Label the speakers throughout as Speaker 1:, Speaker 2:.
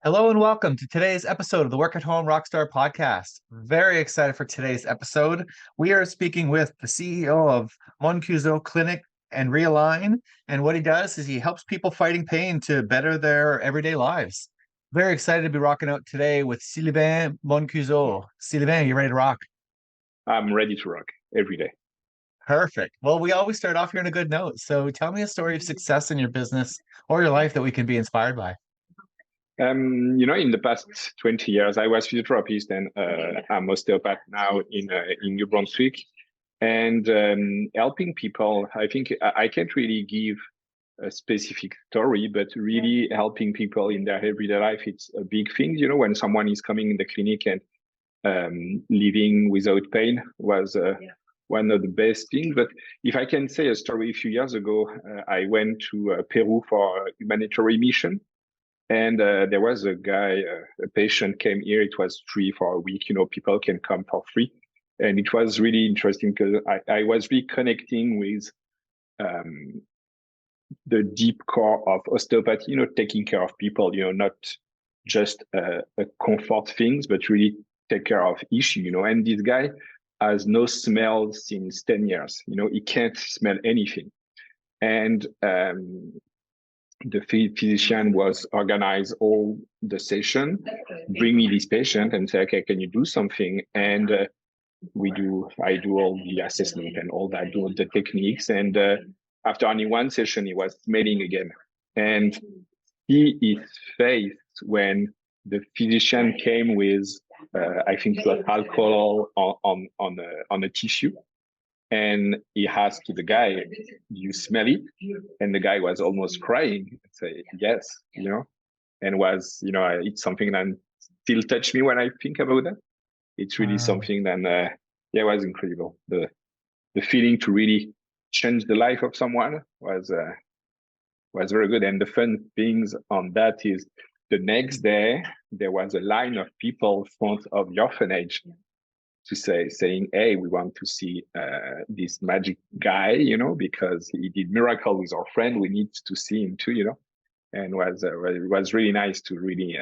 Speaker 1: Hello and welcome to today's episode of the Work at Home Rockstar podcast. Very excited for today's episode. We are speaking with the CEO of Mancuso Clinic and Realign. And what he does is he helps people fighting pain to better their everyday lives. Very excited to be rocking out today with Sylvain Mancuso. Sylvain, you ready to rock?
Speaker 2: I'm ready to rock every day.
Speaker 1: Perfect. Well, we always start off here on a good note. So tell me a story of success in your business or your life that we can be inspired by.
Speaker 2: In the past 20 years, I was physiotherapist and I'm osteopath now in New Brunswick. And helping people, I think I can't really give a specific story, but really helping people in their everyday life, it's a big thing. You know, when someone is coming in the clinic and living without pain was one of the best things. But if I can say a story, a few years ago, I went to Peru for a humanitarian mission. And there was a guy, a patient came here. It was free for a week. You know, people can come for free. And it was really interesting because I was really connecting with the deep core of osteopathy, you know, taking care of people, you know, not just a comfort things, but really take care of issue, you know. And this guy has no smell since 10 years. You know, he can't smell anything. And the physician was organize all the session, bring me this patient and say, okay, can you do something? And I do all the assessment and all that, do the techniques. And after only one session, he was smelling again. And his face when the physician came with, I think it was alcohol on a tissue. And he asked the guy, "Do you smell it?" And the guy was almost crying. Say yes, you know, and was, you know, it's something that still touch me when I think about that. It's really something that, it was incredible. The feeling to really change the life of someone was very good. And the fun things on that is the next day there was a line of people in front of the orphanage to saying, hey, we want to see this magic guy, you know, because he did miracle with our friend. We need to see him too, you know, and it was really nice to really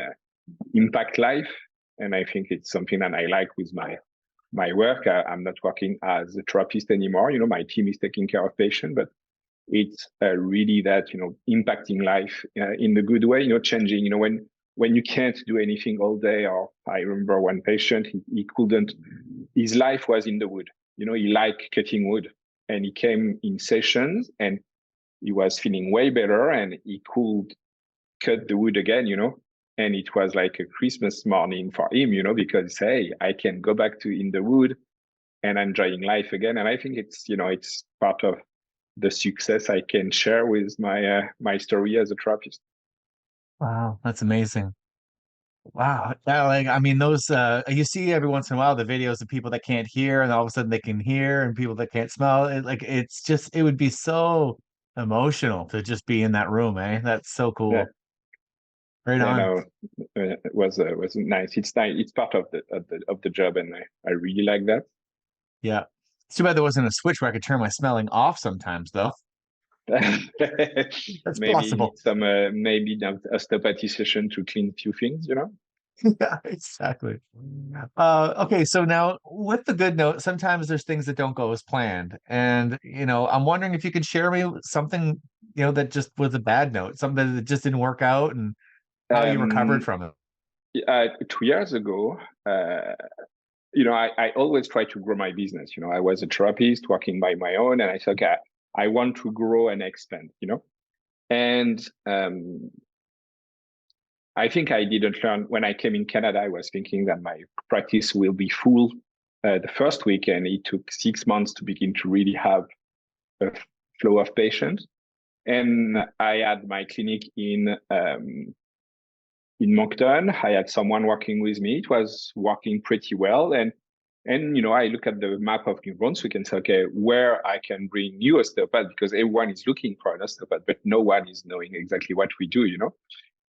Speaker 2: impact life. And I think it's something that I like with my work. I'm not working as a therapist anymore. You know, my team is taking care of patients, but it's really that, you know, impacting life in the good way, you know, changing, you know, when you can't do anything all day. Or I remember one patient, he couldn't, his life was in the wood. You know, he liked cutting wood and he came in sessions and he was feeling way better and he could cut the wood again, you know, and it was like a Christmas morning for him, you know, because, hey, I can go back to in the wood and enjoying life again. And I think it's, you know, it's part of the success I can share with my story as a therapist.
Speaker 1: Wow, that's amazing. Wow. Yeah, like I mean those you see every once in a while the videos of people that can't hear and all of a sudden they can hear and people that can't smell. It's just it would be so emotional to just be in that room, eh? That's so
Speaker 2: Yeah,
Speaker 1: cool. Right
Speaker 2: yeah,
Speaker 1: on.
Speaker 2: no, it was nice. It's nice. It's part of the job, and I really like that.
Speaker 1: Yeah. It's too bad there wasn't a switch where I could turn my smelling off sometimes though. That's
Speaker 2: Maybe you
Speaker 1: possible.
Speaker 2: need some maybe an osteopathy session to clean a few things, you know.
Speaker 1: Yeah, exactly. Okay, so now with the good note, sometimes there's things that don't go as planned. And, you know, I'm wondering if you could share me something, you know, that just was a bad note, something that just didn't work out and how you recovered
Speaker 2: Um,
Speaker 1: from it.
Speaker 2: 2 years ago, you know, I always try to grow my business. You know, I was a therapist working by my own, and I said, okay, I want to grow and expand. You know, and I think I didn't learn when I came in Canada. I was thinking that my practice will be full the first week, and it took 6 months to begin to really have a flow of patients. And I had my clinic in Moncton. I had someone working with me. It was working pretty well, and you know, I look at the map of New Brunswick and say, okay, where I can bring new osteopath because everyone is looking for an osteopath, but no one is knowing exactly what we do, you know.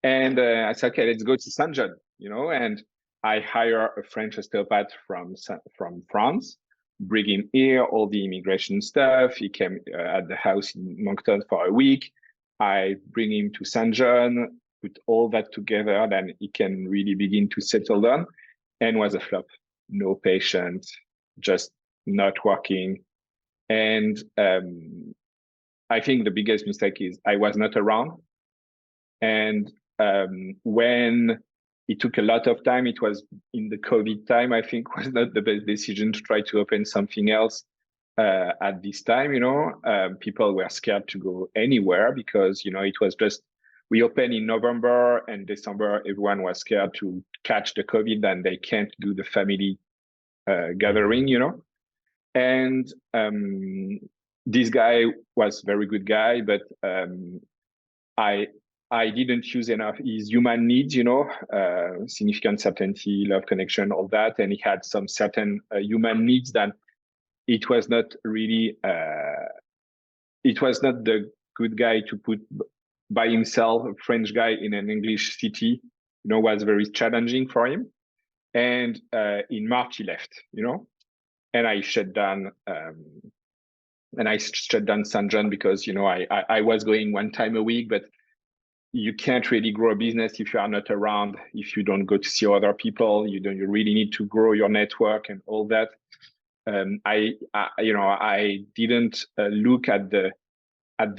Speaker 2: And I said, okay, let's go to Saint John, you know, and I hire a French osteopath from France, bring him here, all the immigration stuff. He came at the house in Moncton for a week. I bring him to Saint John. put all that together, then it can really begin to settle down. And was a flop. No patient, just not working. And I think the biggest mistake is I was not around. And when it took a lot of time, it was in the COVID time, I think was not the best decision to try to open something else at this time. People were scared to go anywhere because, it was just, we opened in November and December, everyone was scared to catch the COVID and they can't do the family gathering, And this guy was a very good guy, but I didn't use enough his human needs, significant certainty, love, connection, all that. And he had some certain human needs that it was not really, it was not the good guy to put by himself, a French guy in an English city, was very challenging for him. And in March, he left, and I shut down. And I shut down St. John because, I was going one time a week, but you can't really grow a business if you are not around, if you don't go to see other people, you really need to grow your network and all that. I didn't look at the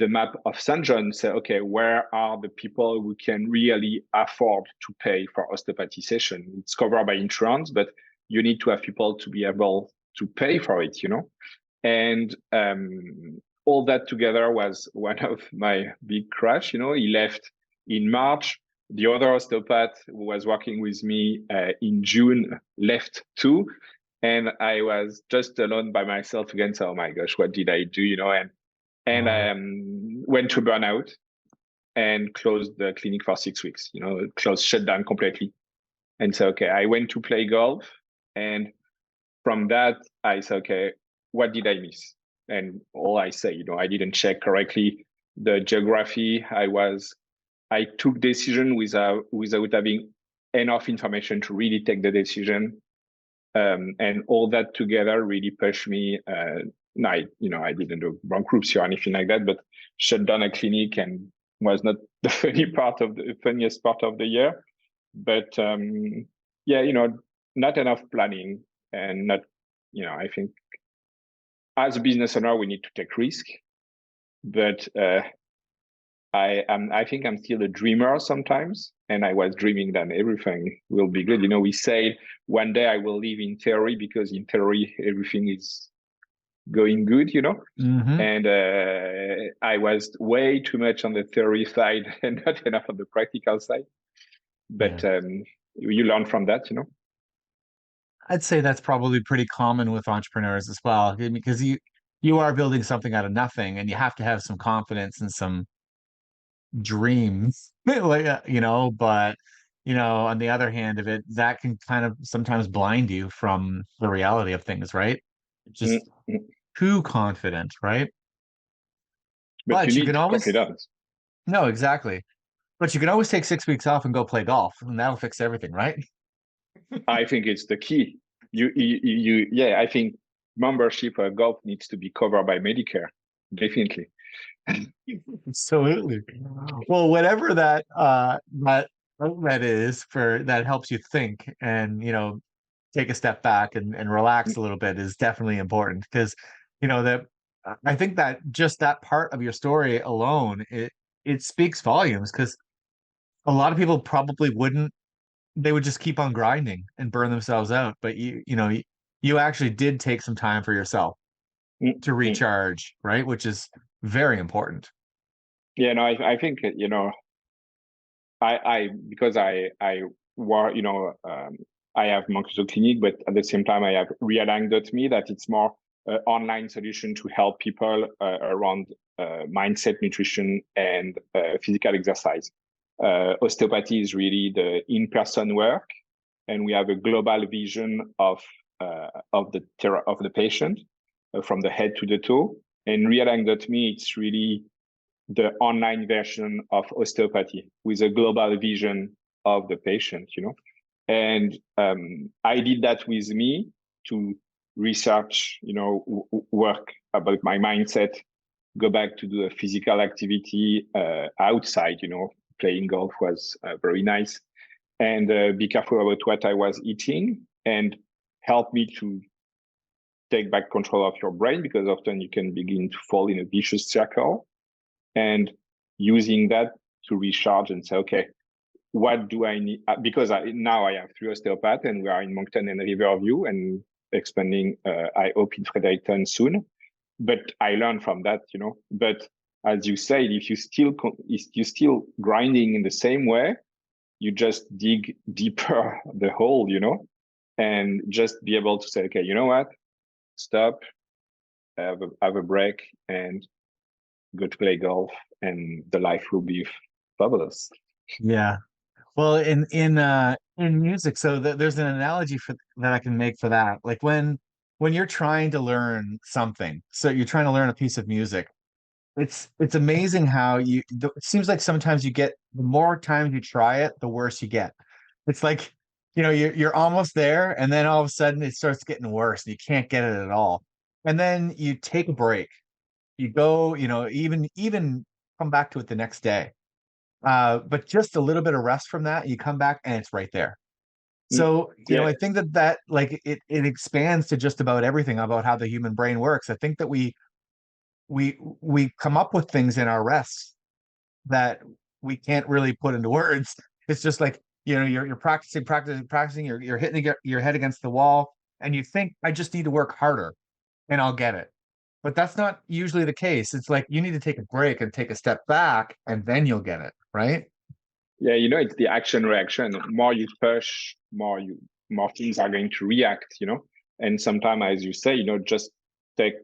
Speaker 2: map of St. John and say, okay, where are the people who can really afford to pay for osteopathy session? It's covered by insurance, but you need to have people to be able to pay for it, And all that together was one of my big crash. He left in March. The other osteopath who was working with me in June left too. And I was just alone by myself again. So, oh my gosh, what did I do? And went to burnout and closed the clinic for 6 weeks, shut down completely. And so, okay, I went to play golf. And from that, I said, okay, what did I miss? And all I say, I didn't check correctly the geography. I took decision without having enough information to really take the decision. And all that together really pushed me. I didn't do bankruptcy or anything like that, but shut down a clinic and was not the funniest part of the year. But not enough planning and not, I think as a business owner, we need to take risk. But I think I'm still a dreamer sometimes, and I was dreaming that everything will be good. We say one day I will live in theory because in theory everything is going good,
Speaker 1: Mm-hmm.
Speaker 2: And I was way too much on the theory side and not enough on the practical side. But you learn from that,
Speaker 1: I'd say that's probably pretty common with entrepreneurs as well, because you are building something out of nothing, and you have to have some confidence and some dreams, like but on the other hand of it, that can kind of sometimes blind you from the reality of things, right? Just
Speaker 2: Mm-hmm.
Speaker 1: too confident, right?
Speaker 2: But you
Speaker 1: You
Speaker 2: need
Speaker 1: can always
Speaker 2: confidence.
Speaker 1: no, exactly. But you can always take 6 weeks off and go play golf, and that'll fix everything, right?
Speaker 2: I think it's the key. I think membership of golf needs to be covered by Medicare. Definitely.
Speaker 1: Absolutely. Well, whatever that outlet is for that helps you think and take a step back and relax a little bit is definitely important because that I think that just that part of your story alone it speaks volumes because a lot of people probably wouldn't they would just keep on grinding and burn themselves out, but you actually did take some time for yourself to
Speaker 2: Mm-hmm.
Speaker 1: recharge, right? Which is very important.
Speaker 2: Yeah, no, I think because I were I have Mancuso Clinic, but at the same time I have Realigned.me that it's more online solution to help people around mindset, nutrition, and physical exercise. Osteopathy is really the in-person work, and we have a global vision of the patient from the head to the toe. And Realigned.me, it's really the online version of osteopathy with a global vision of the patient, And I did that with me to research, work about my mindset, go back to do a physical activity outside, playing golf was very nice. And be careful about what I was eating, and help me to take back control of your brain, because often you can begin to fall in a vicious circle. And using that to recharge and say, okay, what do I need? Because now I have 3 osteopaths, and we are in Moncton and Riverview, and expanding, I hope, in Fredericton soon. But I learned from that, But as you said, if you're still grinding in the same way, you just dig deeper the hole, and just be able to say, okay, you know what? Stop, have a break, and go to play golf, and the life will be fabulous.
Speaker 1: Yeah. Well, in music, so there's an analogy that I can make for that. Like when you're trying to learn something, so you're trying to learn a piece of music, it's amazing how it seems like sometimes the more times you try it, the worse you get. It's like, you're almost there, and then all of a sudden it starts getting worse and you can't get it at all. And then you take a break. You go, even come back to it the next day. But just a little bit of rest from that, you come back and it's right there. So,
Speaker 2: Yeah.
Speaker 1: I think that like it expands to just about everything about how the human brain works. I think that we come up with things in our rests that we can't really put into words. It's just like, you're practicing, you're hitting your head against the wall, and you think, I just need to work harder and I'll get it. But that's not usually the case. It's like you need to take a break and take a step back, and then you'll get it, right?
Speaker 2: Yeah, it's the action reaction. More you push, more things are going to react, And sometimes, as you say, just take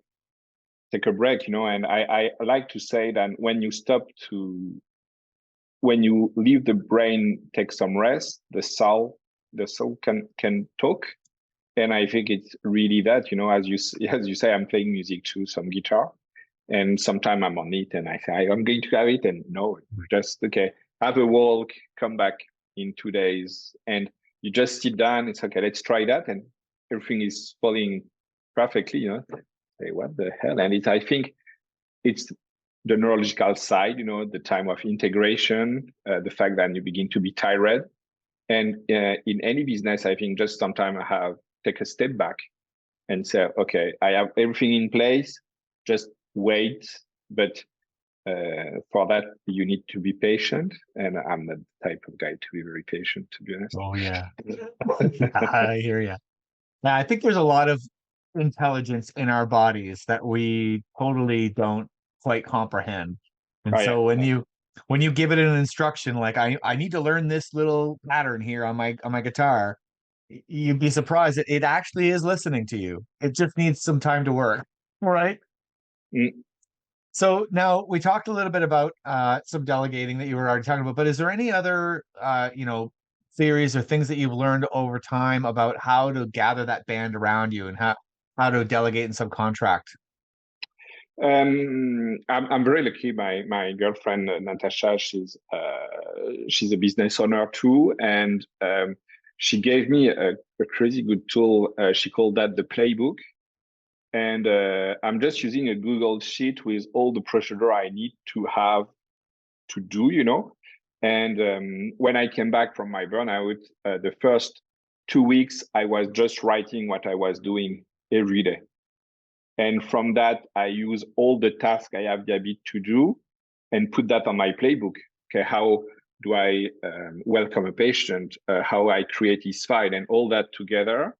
Speaker 2: a break, And I like to say that when you leave the brain, take some rest, the soul can talk. And I think it's really that, as you say, I'm playing music too, some guitar, and sometimes I'm on it and I say, I'm going to have it, and no, just, okay, have a walk, come back in 2 days, and you just sit down. It's okay, let's try that, and everything is falling perfectly. Say, what the hell? And I think it's the neurological side. The time of integration, the fact that you begin to be tired, and in any business, I think just sometimes take a step back and say, okay, I have everything in place, just wait. But for that, you need to be patient. And I'm not the type of guy to be very patient, to be honest.
Speaker 1: Oh yeah. I hear you. Now, I think there's a lot of intelligence in our bodies that we totally don't quite comprehend. And
Speaker 2: Oh, yeah.
Speaker 1: so when you give it an instruction like, I need to learn this little pattern here on my guitar, you'd be surprised that it actually is listening to you. It just needs some time to work. Right.
Speaker 2: Mm.
Speaker 1: So now we talked a little bit about some delegating that you were already talking about, but is there any other theories or things that you've learned over time about how to gather that band around you and how to delegate and subcontract?
Speaker 2: I'm very lucky. My girlfriend Natasha, she's a business owner too, and she gave me a crazy good tool. She called that the playbook. And I'm just using a Google sheet with all the procedure I need to have to do, And when I came back from my burnout, the first 2 weeks, I was just writing what I was doing every day. And from that, I use all the tasks I have the habit to do and put that on my playbook. Okay, how do I welcome a patient? How I create his file, and all that together.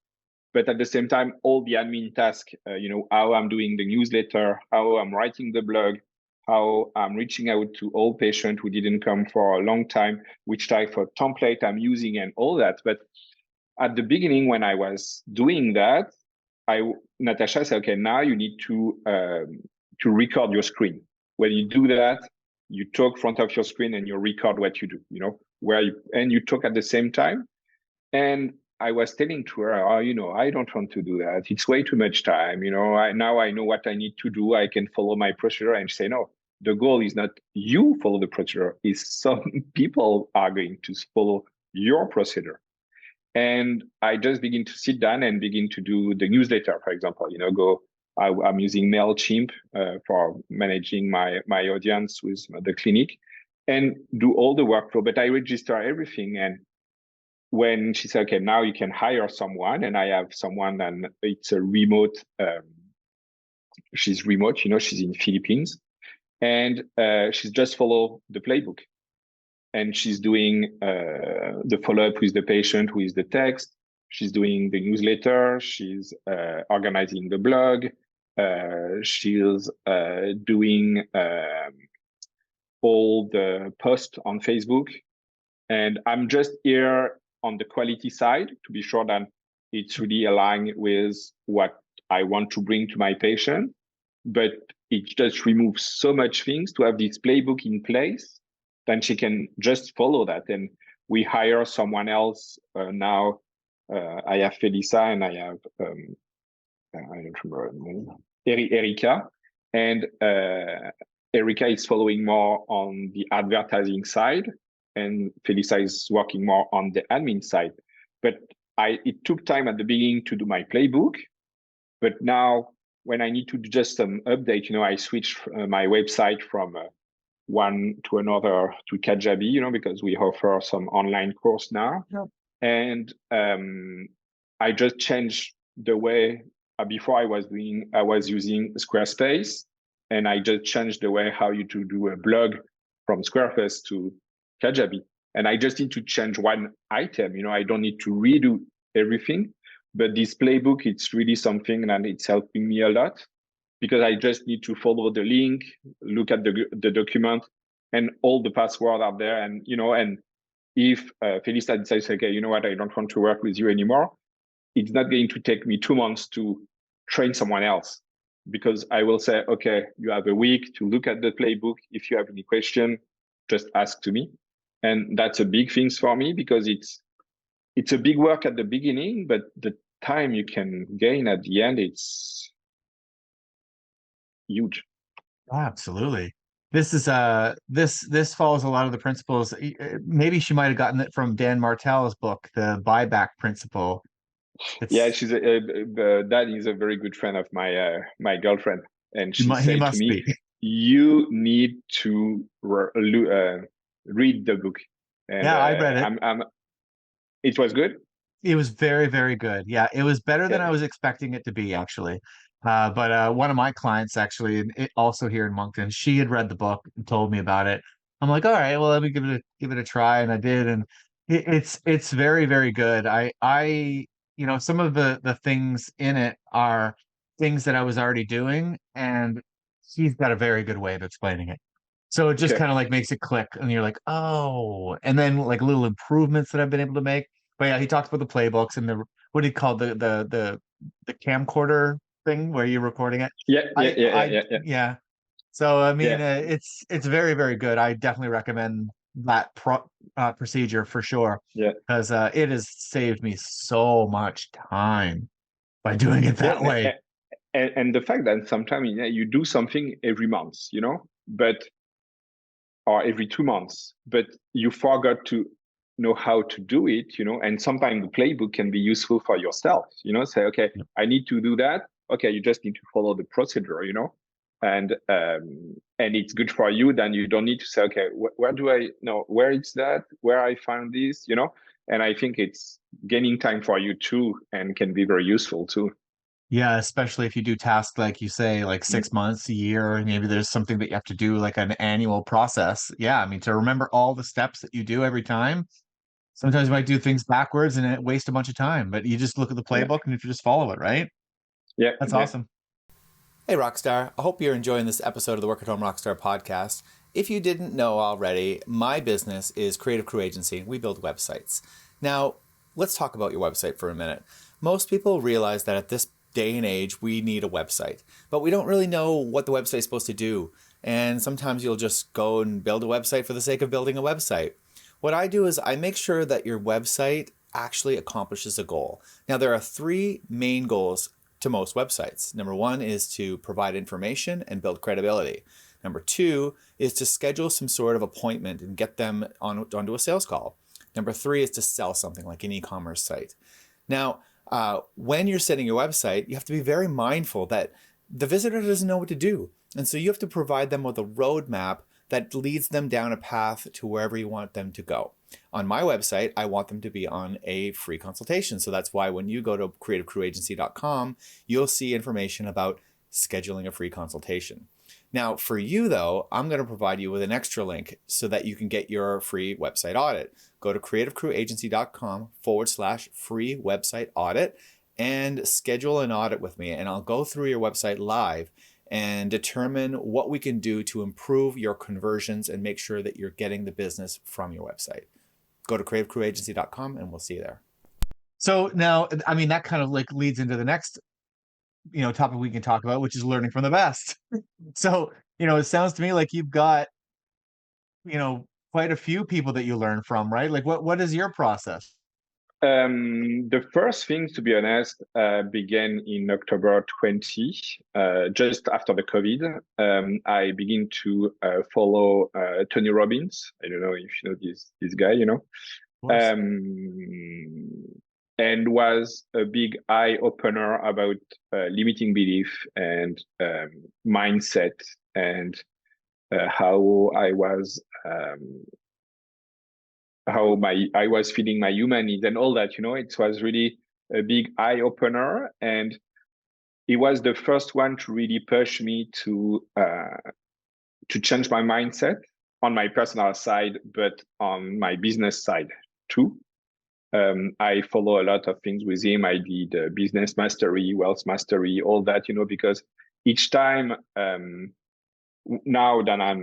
Speaker 2: But at the same time, all the admin tasks, how I'm doing the newsletter, how I'm writing the blog, how I'm reaching out to all patients who didn't come for a long time, which type of template I'm using, and all that. But at the beginning, when I was doing that, Natasha said, okay, now you need to record your screen. When you do that, you talk front of your screen and you record what you do, and you talk at the same time. And I was telling to her, I don't want to do that. It's way too much time. Now I know what I need to do. I can follow my procedure. And she say, no, the goal is not you follow the procedure. Is some people are going to follow your procedure. And I just begin to sit down and begin to do the newsletter, for example. I'm using MailChimp for managing my audience with the clinic. and do all the workflow, but I register everything. And when she said, okay, now you can hire someone, and I have someone, and it's a remote, she's remote, she's in Philippines, and she's just follow the playbook. And she's doing the follow-up with the patient with the text. She's doing the newsletter. She's organizing the blog. She's doing all the posts on Facebook. And I'm just here on the quality side to be sure that it's really aligned with what I want to bring to my patient. But it just removes so much things to have this playbook in place. Then she can just follow that. And we hire someone else now. I have Felisa and I have, I don't remember her name, Erica. And Erica is following more on the advertising side, and Felisa is working more on the admin side. But it took time at the beginning to do my playbook. But now when I need to do just some update, I switch my website from one to another to Kajabi, because we offer some online course now.
Speaker 1: Yep.
Speaker 2: And I just changed the way before I was using Squarespace, and I just changed the way how you to do a blog from Squarespace to Kajabi. And I just need to change one item. I don't need to redo everything, but this playbook, it's really something that it's helping me a lot, because I just need to follow the link, look at the document, and all the passwords are there. And, and if Felisa decides, okay, you know what, I don't want to work with you anymore, it's not going to take me 2 months to train someone else, because I will say, okay, you have a week to look at the playbook. If you have any question, just ask to me. And that's a big thing for me, because it's a big work at the beginning, but the time you can gain at the end, it's huge.
Speaker 1: Oh, absolutely. This is this follows a lot of the principles. Maybe she might have gotten it from Dan Martell's book, The Buyback Principle.
Speaker 2: Yeah, she's that is a very good friend of my girlfriend, and she
Speaker 1: He
Speaker 2: said to
Speaker 1: must
Speaker 2: me,
Speaker 1: be.
Speaker 2: "You need to read the book." And
Speaker 1: Yeah, I read it.
Speaker 2: it was good.
Speaker 1: It was very, very good. Yeah, it was better than I
Speaker 2: Yeah,
Speaker 1: was expecting it to be, actually. But one of my clients, actually, also here in Moncton, she had read the book and told me about it. I'm like, all right, well, let me give it a try, and I did, and it's very, very good. Some of the things in it are things that I was already doing, and she's got a very good way of explaining it. So it just
Speaker 2: okay.
Speaker 1: kind of like makes it click, and you're like, oh, and then like little improvements that I've been able to make. But yeah, he talks about the playbooks and the what do you call the camcorder thing where you're recording it.
Speaker 2: Yeah, yeah, yeah, yeah,
Speaker 1: I
Speaker 2: yeah, yeah.
Speaker 1: yeah. So I mean,
Speaker 2: Yeah.
Speaker 1: it's very, very good. I definitely recommend that procedure for sure,
Speaker 2: Yeah.
Speaker 1: because it has saved me so much time by doing it
Speaker 2: Yeah,
Speaker 1: that way.
Speaker 2: and the fact that sometimes you do something every month, but or every 2 months, but you forgot to know how to do it, and sometimes the playbook can be useful for yourself, say, okay, I need to do that. Okay, you just need to follow the procedure, and it's good for you. Then you don't need to say, okay, where do I know where it's that, where I found this, and I think it's gaining time for you too, and can be very useful too.
Speaker 1: Yeah, especially if you do tasks like you say, like
Speaker 2: Mm.
Speaker 1: 6 months, a year, and maybe there's something that you have to do like an annual process. Yeah, I mean, to remember all the steps that you do every time, sometimes you might do things backwards and it waste a bunch of time, but you just look at the
Speaker 2: Yeah,
Speaker 1: playbook and if you just follow it, right?
Speaker 2: yeah,
Speaker 1: That's
Speaker 2: yeah.
Speaker 1: awesome.
Speaker 3: Hey, Rockstar. I hope you're enjoying this episode of the Work at Home Rockstar podcast. If you didn't know already, my business is Creative Crew Agency. We build websites. Now, let's talk about your website for a minute. Most people realize that at this day and age, we need a website, but we don't really know what the website is supposed to do. And sometimes you'll just go and build a website for the sake of building a website. What I do is I make sure that your website actually accomplishes a goal. Now, there are 3 main goals to most websites. Number 1 is to provide information and build credibility. Number 2 is to schedule some sort of appointment and get them onto a sales call. Number 3 is to sell something like an e-commerce site. Now, when you're setting your website, you have to be very mindful that the visitor doesn't know what to do. And so you have to provide them with a roadmap that leads them down a path to wherever you want them to go. On my website, I want them to be on a free consultation. So that's why when you go to creativecrewagency.com, you'll see information about scheduling a free consultation. Now, for you, though, I'm going to provide you with an extra link so that you can get your free website audit. Go to creativecrewagency.com/free website audit and schedule an audit with me. And I'll go through your website live and determine what we can do to improve your conversions and make sure that you're getting the business from your website. Go to creativecrewagency.com and we'll see you there.
Speaker 1: So now, I mean, that kind of like leads into the next, topic we can talk about, which is learning from the best. So, it sounds to me like you've got, quite a few people that you learn from, right? Like what is your process?
Speaker 2: The first thing, to be honest, began in October 20, just after the COVID. I began to follow Tony Robbins. I don't know if you know this guy, and was a big eye opener about limiting belief and mindset, and how I was feeding my human needs and all that. It was really a big eye opener, and he was the first one to really push me to change my mindset on my personal side, but on my business side too. I follow a lot of things with him. I did business mastery, wealth mastery, all that, because each time, now that I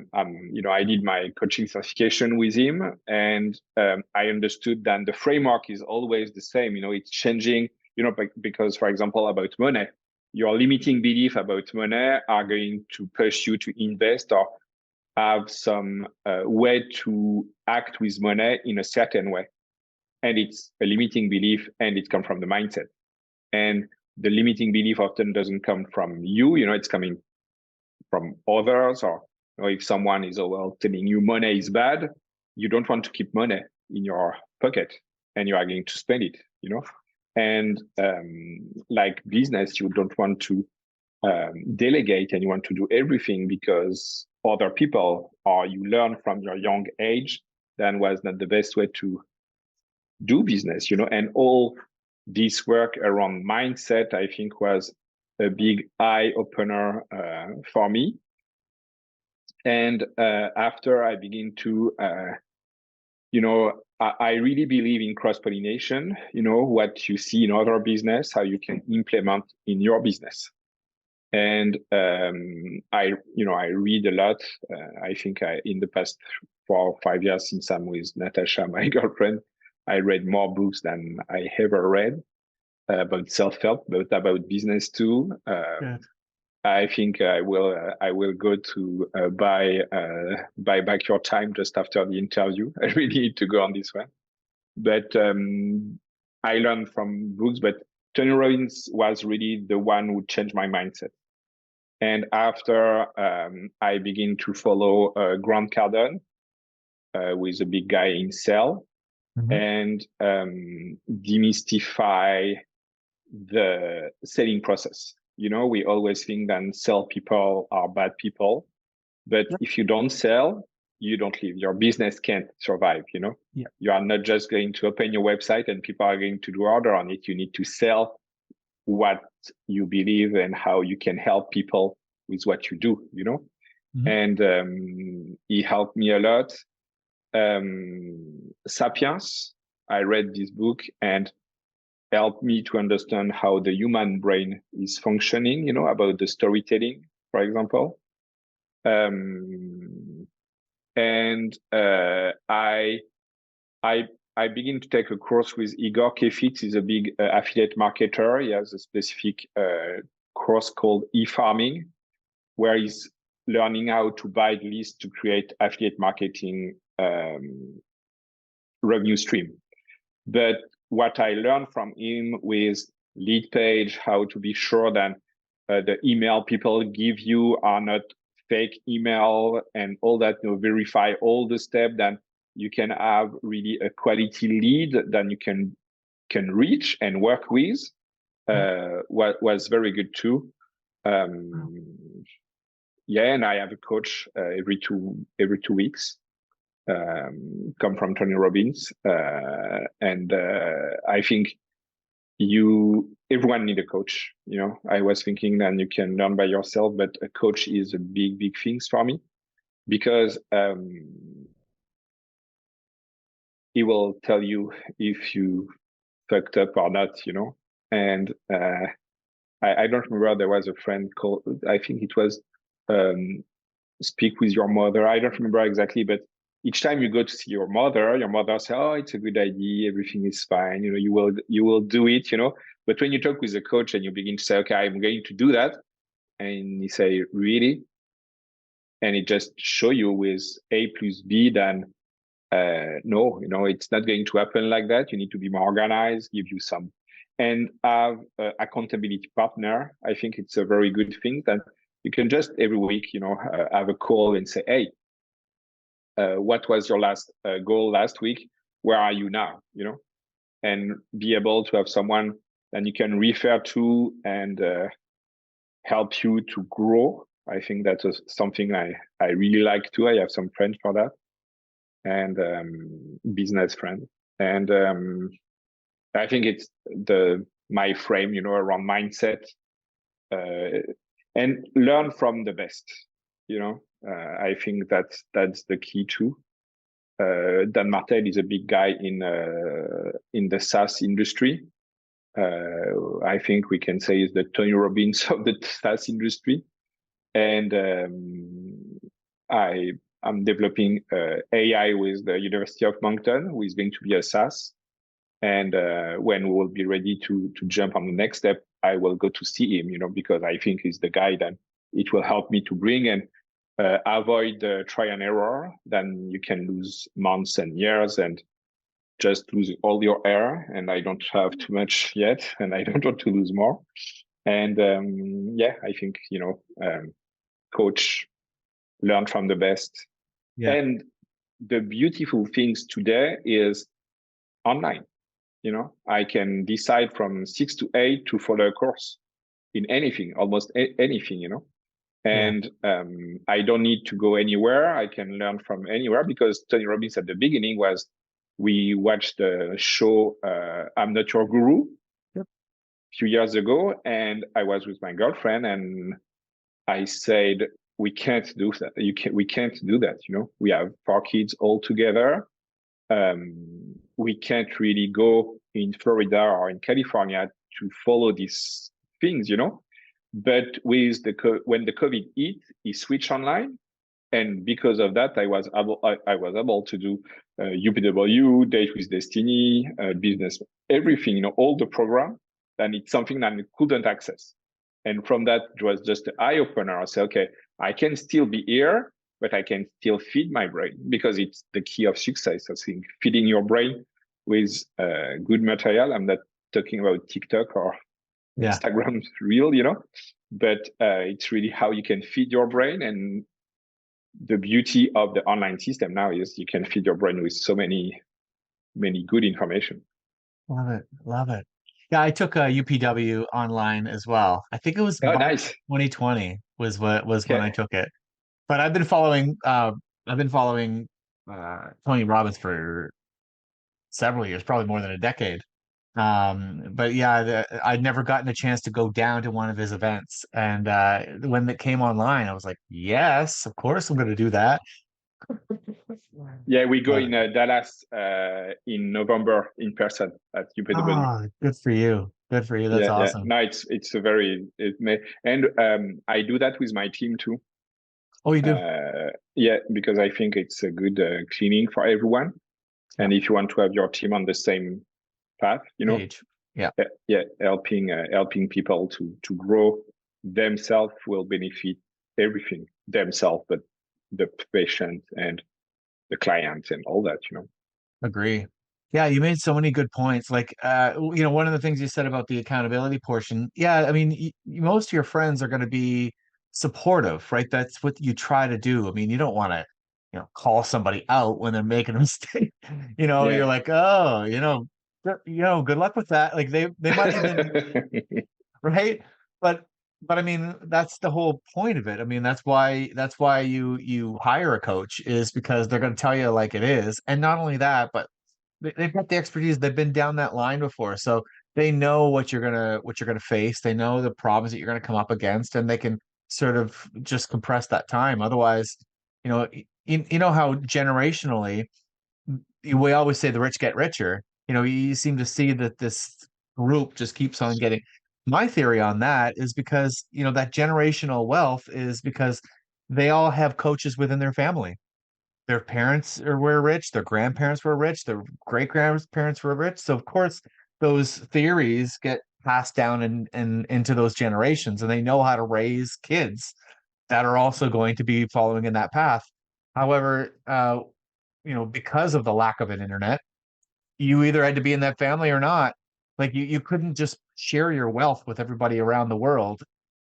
Speaker 2: did my coaching certification with him, and I understood that the framework is always the same. It's changing, because, for example, about money, your limiting belief about money are going to push you to invest or have some way to act with money in a certain way. And it's a limiting belief, and it comes from the mindset. And the limiting belief often doesn't come from you, it's coming from others, or if someone is telling you money is bad, you don't want to keep money in your pocket, and you are going to spend it, And like business, you don't want to delegate, and you want to do everything because other people, or you learn from your young age, then was not the best way to do business, And all this work around mindset, I think, was a big eye opener for me. And after I begin to, I really believe in cross-pollination, what you see in other business, how you can implement in your business. And I read a lot. I think in the past 4 or 5 years, since I'm with Natasha, my girlfriend, I read more books than I ever read about self-help, but about business too. I think I will go to buy back your time just after the interview. I really need to go on this one. But I learned from books, but Tony Robbins was really the one who changed my mindset. And after I begin to follow Grant Cardone, who is a big guy in sales, and demystify the selling process. We always think that sell people are bad people, but if you don't sell, you don't live. Your business can't survive. You are not just going to open your website and people are going to do order on it. You need to sell what you believe and how you can help people with what you do. And he helped me a lot. Sapiens, I read this book and helped me to understand how the human brain is functioning, about the storytelling, for example. And I begin to take a course with Igor Kefitz. He's a big affiliate marketer. He has a specific course called e-farming, where he's learning how to buy the list to create affiliate marketing revenue stream. But what I learned from him with lead page, how to be sure that the email people give you are not fake email and all that, verify all the steps, then you can have really a quality lead that you can reach and work with, was very good too. and I have a coach every 2 weeks. Come from Tony Robbins, and I think everyone need a coach. I was thinking that you can learn by yourself, but a coach is a big thing for me, because he will tell you if you fucked up or not, and I don't remember, there was a friend called, I think it was Speak with Your Mother. I don't remember exactly, but each time you go to see your mother says, oh, it's a good idea, everything is fine, you will do it, but when you talk with a coach and you begin to say, okay, I'm going to do that, and you say, really? And it just show you with A plus B, then no, it's not going to happen like that. You need to be more organized, give you some, and have accountability partner. I think it's a very good thing that you can just every week, have a call and say, hey, what was your last goal last week? Where are you now? And be able to have someone that you can refer to and help you to grow. I think that's something I really like too. I have some friends for that, and business friend. And I think it's my frame, around mindset, and learn from the best. I think that's the key too. Dan Martel is a big guy in the SaaS industry. I think we can say is the Tony Robbins of the SaaS industry. And I'm developing AI with the University of Moncton, who is going to be a SaaS. And when we will be ready to jump on the next step, I will go to see him, because I think he's the guy that it will help me to bring and avoid try and error. Then you can lose months and years and just lose all your hair. And I don't have too much yet, and I don't want to lose more. And I think, coach, learn from the best. Yeah. And the beautiful things today is online. I can decide from 6 to 8 to follow a course in anything, almost anything, and I don't need to go anywhere. I can learn from anywhere, because Tony Robbins at the beginning we watched the show I'm Not Your Guru a few years ago, and I was with my girlfriend, and I said, we can't do that. We can't do that. We have 4 kids all together. We can't really go in Florida or in California to follow these things, But with when the COVID hit, he switched online, and because of that, I was able to do UPW, Date with Destiny, business, everything, all the program. And it's something that I couldn't access. And from that, it was just an eye opener. I said, okay, I can still be here, but I can still feed my brain, because it's the key of success. I think feeding your brain with good material. I'm not talking about TikTok or Instagram reel, but it's really how you can feed your brain. And the beauty of the online system now is you can feed your brain with so many good information.
Speaker 1: Love it. Yeah, I took a UPW online as well. I think it was
Speaker 2: nice.
Speaker 1: 2020 was when I took it. But I've been following Tony Robbins for several years, probably more than a decade. But yeah, I'd never gotten a chance to go down to one of his events. And when it came online, I was like, yes, of course I'm going to do that.
Speaker 2: Yeah, we go in Dallas in November in person at UPW.
Speaker 1: Oh, good for you. Good for you. That's awesome.
Speaker 2: No, it's a very, and I do that with my team too.
Speaker 1: Oh, you do?
Speaker 2: Because I think it's a good cleaning for everyone. And if you want to have your team on the same path, helping people to grow themselves will benefit everything, themselves, but the patient and the client and all that,
Speaker 1: Agree. Yeah, you made so many good points. Like, one of the things you said about the accountability portion. Yeah, I mean, most of your friends are going to be supportive, right? That's what you try to do. I mean, you don't want to, call somebody out when they're making a mistake. You're like, oh, good luck with that. Like they might even, right? But But I mean, that's the whole point of it. I mean, that's why you hire a coach, is because they're going to tell you like it is. And not only that, but they've got the expertise. They've been down that line before, so they know what you're gonna face. They know the problems that you're gonna come up against, and they can sort of just compress that time. Otherwise, you know how generationally we always say the rich get richer. You seem to see that this group just keeps on getting. My theory on that is because, that generational wealth is because they all have coaches within their family. Their were rich, their grandparents were rich, their great grandparents were rich. So of course, those theories get passed down and into those generations, and they know how to raise kids that are also going to be following in that path. However, because of the lack of an internet, you either had to be in that family or not. Like you couldn't just share your wealth with everybody around the world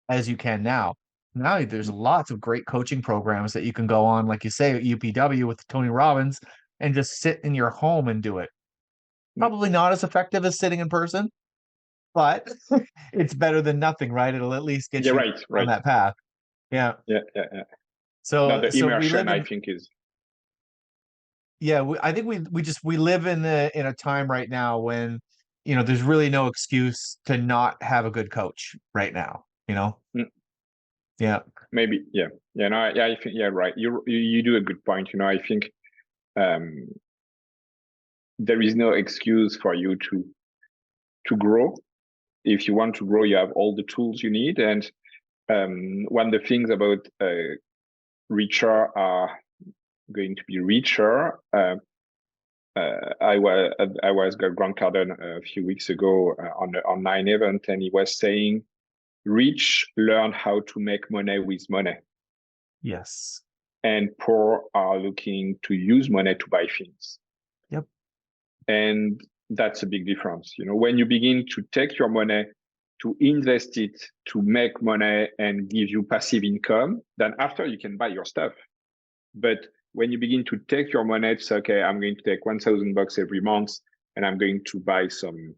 Speaker 1: as you can now. Now there's lots of great coaching programs that you can go on, like you say, at UPW with Tony Robbins, and just sit in your home and do it. Probably not as effective as sitting in person, but it's better than nothing, right? It'll at least get
Speaker 2: Yeah,
Speaker 1: you
Speaker 2: right,
Speaker 1: on
Speaker 2: right.
Speaker 1: that path. Yeah.
Speaker 2: Yeah, yeah, yeah. Now
Speaker 1: So
Speaker 2: the
Speaker 1: so we
Speaker 2: immersion,
Speaker 1: live
Speaker 2: I
Speaker 1: in
Speaker 2: think, is
Speaker 1: yeah, I think we live in a time right now when there's really no excuse to not have a good coach right now.
Speaker 2: mm,
Speaker 1: Yeah.
Speaker 2: maybe, yeah, yeah. No, yeah, I think, yeah, right. You do a good point. I think um, there is no excuse for you to grow. If you want to grow, you have all the tools you need. And one of the things about richer are going to be richer. I was at Grant Cardone a few weeks ago on an online event, and he was saying, "Rich learn how to make money with money,
Speaker 1: Yes.
Speaker 2: and poor are looking to use money to buy things."
Speaker 1: Yep.
Speaker 2: And that's a big difference. When you begin to take your money to invest it to make money and give you passive income, then after you can buy your stuff. But when you begin to take your money, it's okay, I'm going to take $1,000 every month and I'm going to buy some,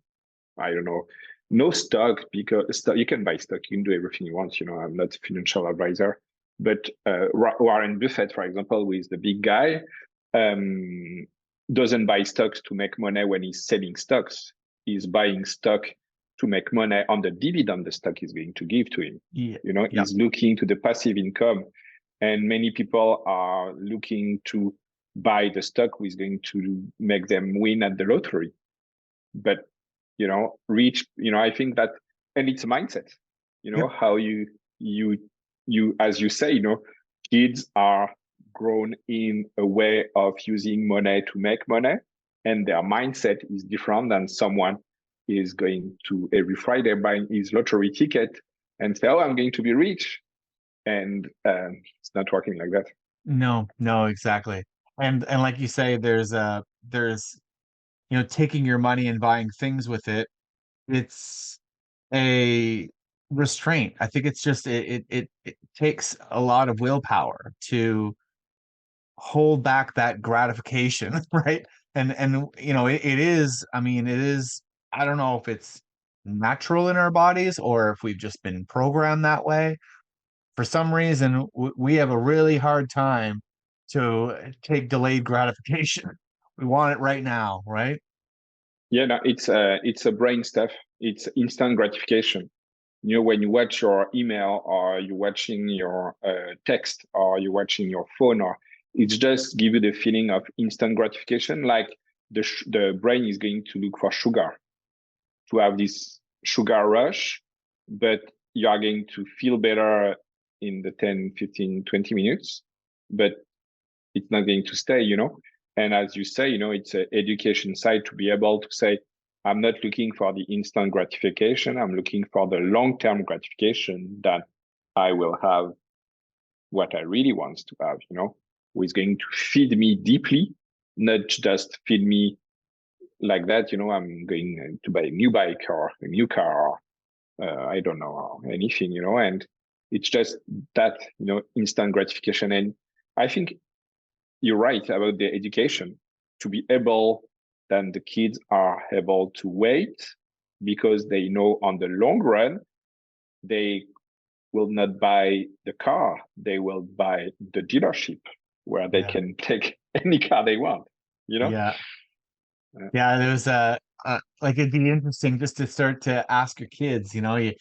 Speaker 2: I don't know, no stock, because you can buy stock, you can do everything you want. I'm not a financial advisor, but Warren Buffett, for example, who is the big guy, doesn't buy stocks to make money when he's selling stocks. He's buying stock to make money on the dividend the stock is going to give to him.
Speaker 1: Yeah.
Speaker 2: He's looking to the passive income. And many people are looking to buy the stock who is going to make them win at the lottery. But, reach, I think that, and it's a mindset,
Speaker 1: Yep.
Speaker 2: how you, as you say, kids are grown in a way of using money to make money, and their mindset is different than someone is going to every Friday buying his lottery ticket and say, "Oh, I'm going to be rich." And it's not working like that.
Speaker 1: No, exactly. And like you say, there's taking your money and buying things with it. It's a restraint. I think it's just it takes a lot of willpower to hold back that gratification, right? And it is, I mean, it is, I don't know if it's natural in our bodies or if we've just been programmed that way. For some reason, we have a really hard time to take delayed gratification. We want it right now, right?
Speaker 2: Yeah, no, it's a brain stuff. It's instant gratification. When you watch your email or you're watching your text or you're watching your phone, or it's just give you the feeling of instant gratification. Like the brain is going to look for sugar to have this sugar rush, but you are going to feel better in the 10, 15, 20 minutes, but it's not going to stay. And as you say, it's an education side to be able to say, I'm not looking for the instant gratification. I'm looking for the long-term gratification that I will have what I really want to have, who is going to feed me deeply, not just feed me like that. I'm going to buy a new bike or a new car, or I don't know, anything, and it's just that, instant gratification. And I think you're right about the education, to be able, then the kids are able to wait because they know on the long run, they will not buy the car, they will buy the dealership where they can take any car they want, you know?
Speaker 1: Yeah, there's like it'd be interesting just to start to ask your kids, do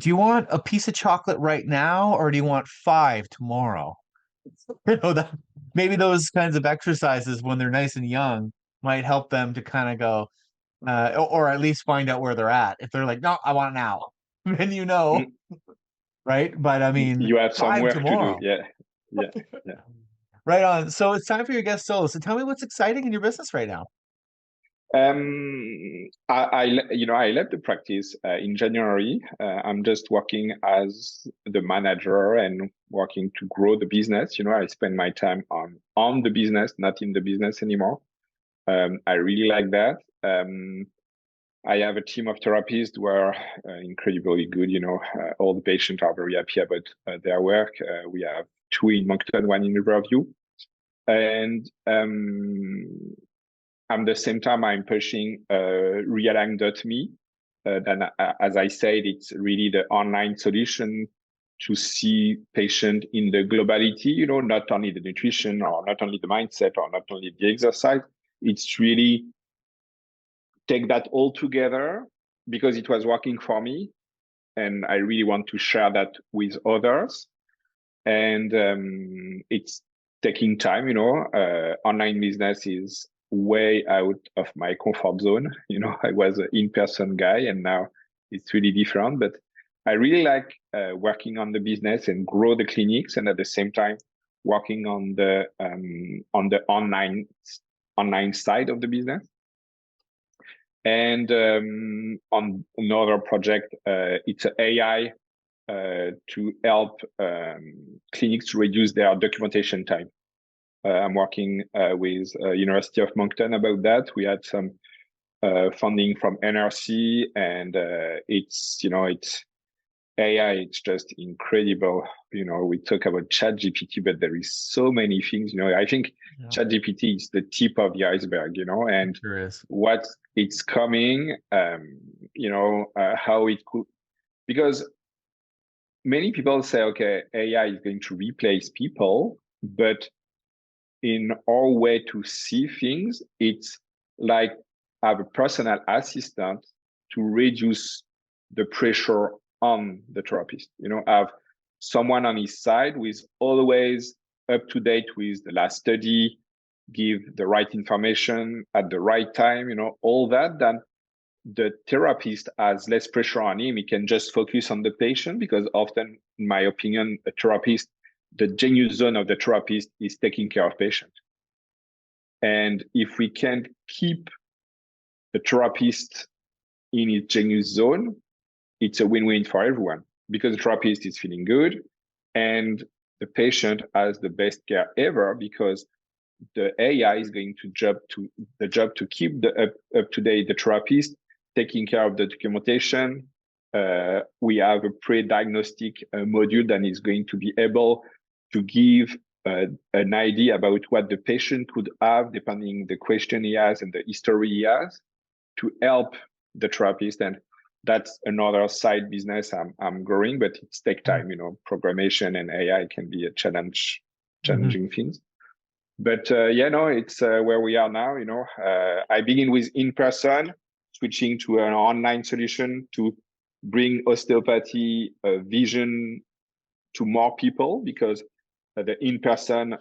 Speaker 1: you want a piece of chocolate right now or do you want five tomorrow? That maybe those kinds of exercises when they're nice and young might help them to kind of go, or at least find out where they're at. If they're like, no, I want it now, then right? But I mean,
Speaker 2: You have some
Speaker 1: five
Speaker 2: work to do.
Speaker 1: tomorrow.
Speaker 2: Yeah.
Speaker 1: Right on. So it's time for your guest solo. So tell me what's exciting in your business right now.
Speaker 2: I left the practice in January. I'm just working as the manager and working to grow the business. I spend my time on the business, not in the business anymore. I really like that. I have a team of therapists who are incredibly good. All the patients are very happy about their work. We have 2 in Moncton, 1 in Riverview, and at the same time, I'm pushing realign.me. Then, as I said, it's really the online solution to see patient in the globality, not only the nutrition or not only the mindset or not only the exercise. It's really take that all together because it was working for me. And I really want to share that with others. And it's taking time, online business is way out of my comfort zone. I was an in-person guy and now it's really different, but I really like working on the business and grow the clinics and at the same time working on the online side of the business. And on another project, it's an AI to help clinics to reduce their documentation time. I'm working with University of Moncton about that. We had some funding from NRC, and it's AI. It's just incredible. We talk about ChatGPT, but there is so many things. I think ChatGPT is the tip of the iceberg. And
Speaker 1: it sure is.
Speaker 2: What it's coming. How it could, because many people say, okay, AI is going to replace people, but in our way to see things, it's like have a personal assistant to reduce the pressure on the therapist. Have someone on his side who is always up to date with the last study, give the right information at the right time, all that. Then the therapist has less pressure on him. He can just focus on the patient because often, in my opinion, a therapist, the genius zone of the therapist is taking care of patient. And if we can keep the therapist in his genius zone, it's a win-win for everyone because the therapist is feeling good and the patient has the best care ever because the AI is going to the job to keep the up to date the therapist, taking care of the documentation. We have a pre-diagnostic module that is going to be able to give an idea about what the patient could have depending the question he has and the history he has to help the therapist. And that's another side business I'm growing, but it's take time. Programmation and AI can be a challenging things. But it's where we are now. I begin with in-person, switching to an online solution to bring osteopathy vision to more people because the in-person,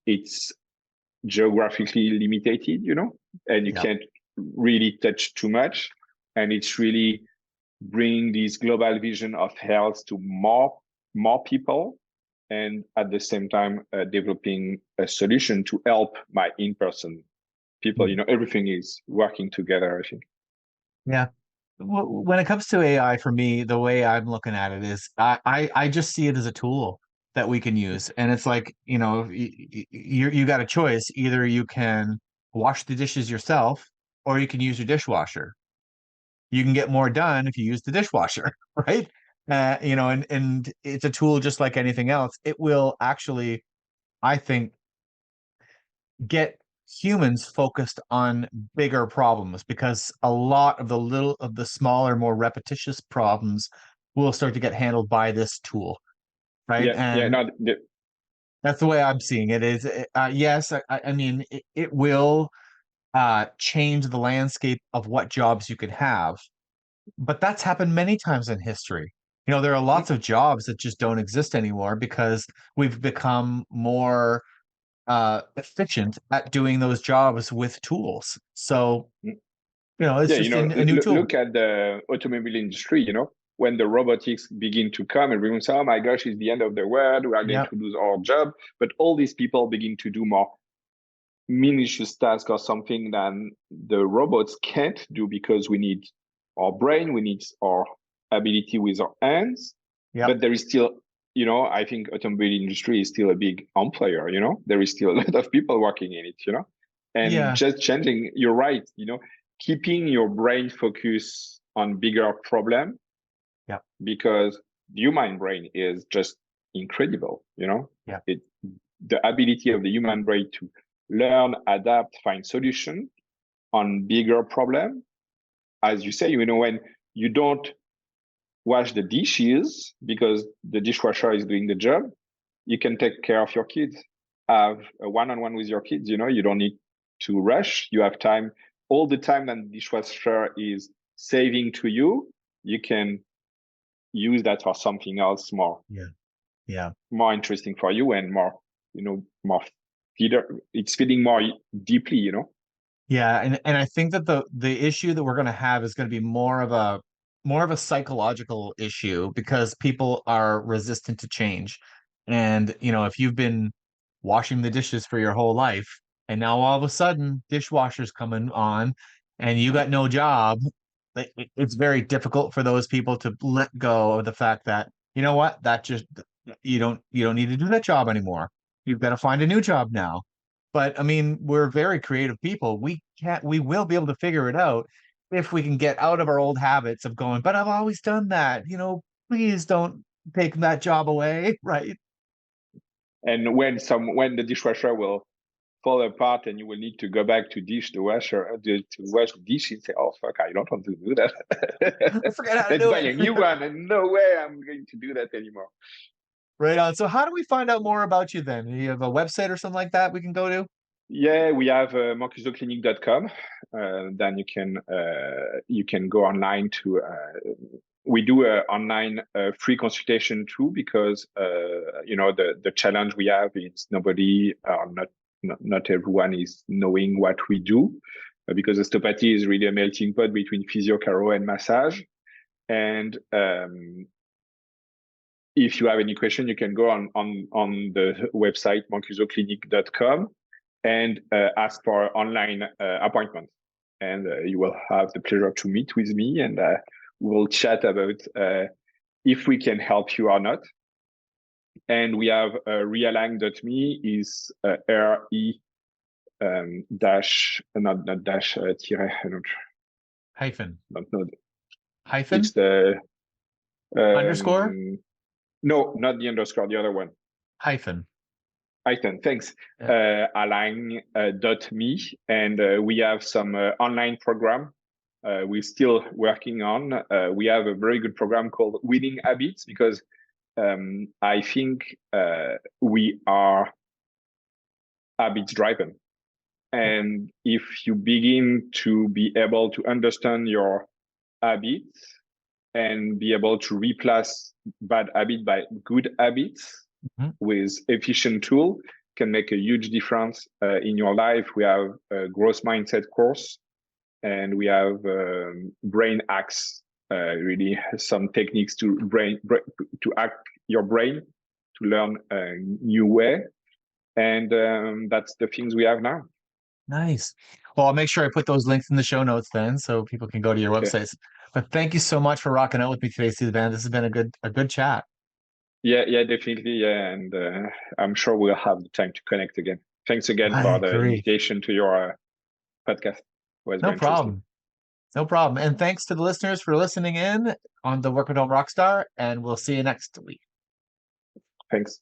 Speaker 2: it's geographically limited, and you can't really touch too much. And it's really bring this global vision of health to more people. And at the same time, developing a solution to help my in-person people. Everything is working together, I think.
Speaker 1: Yeah. When it comes to AI, for me, the way I'm looking at it is I just see it as a tool that we can use. And it's like, you got a choice. Either you can wash the dishes yourself or you can use your dishwasher. You can get more done if you use the dishwasher, right? And it's a tool just like anything else. It will actually, I think, get humans focused on bigger problems because a lot of the smaller, more repetitious problems will start to get handled by this tool, right?
Speaker 2: Yeah.
Speaker 1: And
Speaker 2: No,
Speaker 1: that's the way I'm seeing it. Is yes, I mean it will change the landscape of what jobs you could have, but that's happened many times in history. There are lots of jobs that just don't exist anymore because we've become more efficient at doing those jobs with tools. So, it's
Speaker 2: yeah,
Speaker 1: just a new tool.
Speaker 2: look at the automobile industry. When the robotics begin to come, everyone says, "Oh my gosh, it's the end of the world. We are going
Speaker 1: Yeah,
Speaker 2: to lose our job." But all these people begin to do more minutious tasks or something that the robots can't do because we need our brain, we need our ability with our hands.
Speaker 1: yeah,
Speaker 2: But there is still, I think automobile industry is still a big employer. There is still a lot of people working in it. And
Speaker 1: yeah,
Speaker 2: just changing, you're right, keeping your brain focus on bigger problem,
Speaker 1: yeah,
Speaker 2: because the human brain is just incredible.
Speaker 1: yeah,
Speaker 2: It the ability of the human brain to learn, adapt, find solution on bigger problem. As you say, when you don't wash the dishes because the dishwasher is doing the job, you can take care of your kids, have a one-on-one with your kids. You don't need to rush. You have time. All the time that the dishwasher is saving to you, you can use that for something else more
Speaker 1: yeah, yeah.
Speaker 2: interesting for you, and more, more feeder. It's feeding more deeply.
Speaker 1: Yeah, and I think that the issue that we're going to have is going to be more of a psychological issue because people are resistant to change. And if you've been washing the dishes for your whole life and now all of a sudden dishwasher's coming on and you got no job, it's very difficult for those people to let go of the fact that, what, that just you don't need to do that job anymore. You've got to find a new job now. But I mean, we're very creative people. We will be able to figure it out if we can get out of our old habits of going, but I've always done that. Please don't take that job away, right?
Speaker 2: And when the dishwasher will fall apart and you will need to go back to wash the dish, and say, "Oh fuck, I don't want to do that.
Speaker 1: I forget how to
Speaker 2: Let's
Speaker 1: do
Speaker 2: buy
Speaker 1: it.
Speaker 2: a new one." And no way I'm going to do that anymore.
Speaker 1: Right on. So how do we find out more about you then? Do you have a website or something like that we can go to?
Speaker 2: Yeah, we have MancusoClinic.com. Then you can go online to. We do a online free consultation too, because the challenge we have is nobody, not everyone is knowing what we do, because osteopathy is really a melting pot between physio, chiro, and massage. And if you have any question, you can go on the website MancusoClinic.com and ask for online appointment. And you will have the pleasure to meet with me, and we'll chat about if we can help you or not. And we have realign.me is RE dash, not dash, tire, I
Speaker 1: Hyphen.
Speaker 2: don't know.
Speaker 1: Hyphen?
Speaker 2: It's the
Speaker 1: Underscore?
Speaker 2: no, not the underscore, the other one.
Speaker 1: Hyphen.
Speaker 2: Python, thanks.
Speaker 1: Yeah.
Speaker 2: Align.me, and we have some online program we're still working on. We have a very good program called Winning Habits, because I think we are habits driven. And if you begin to be able to understand your habits and be able to replace bad habit by good habits, with efficient tool, can make a huge difference in your life. We have a growth mindset course, and we have brain hacks, really some techniques to hack your brain to learn a new way. And that's the things we have now.
Speaker 1: Nice. Well, I'll make sure I put those links in the show notes then so people can go to your
Speaker 2: Okay.
Speaker 1: websites. But thank you so much for rocking out with me today, Sylvain. This has been a good chat.
Speaker 2: Yeah, definitely. Yeah. And I'm sure we'll have the time to connect again. Thanks again
Speaker 1: I
Speaker 2: for the
Speaker 1: agree.
Speaker 2: invitation to your podcast. It was
Speaker 1: No
Speaker 2: very interesting.
Speaker 1: problem. No problem. And thanks to the listeners for listening in on the Work at Home Rockstar, and we'll see you next week.
Speaker 2: Thanks.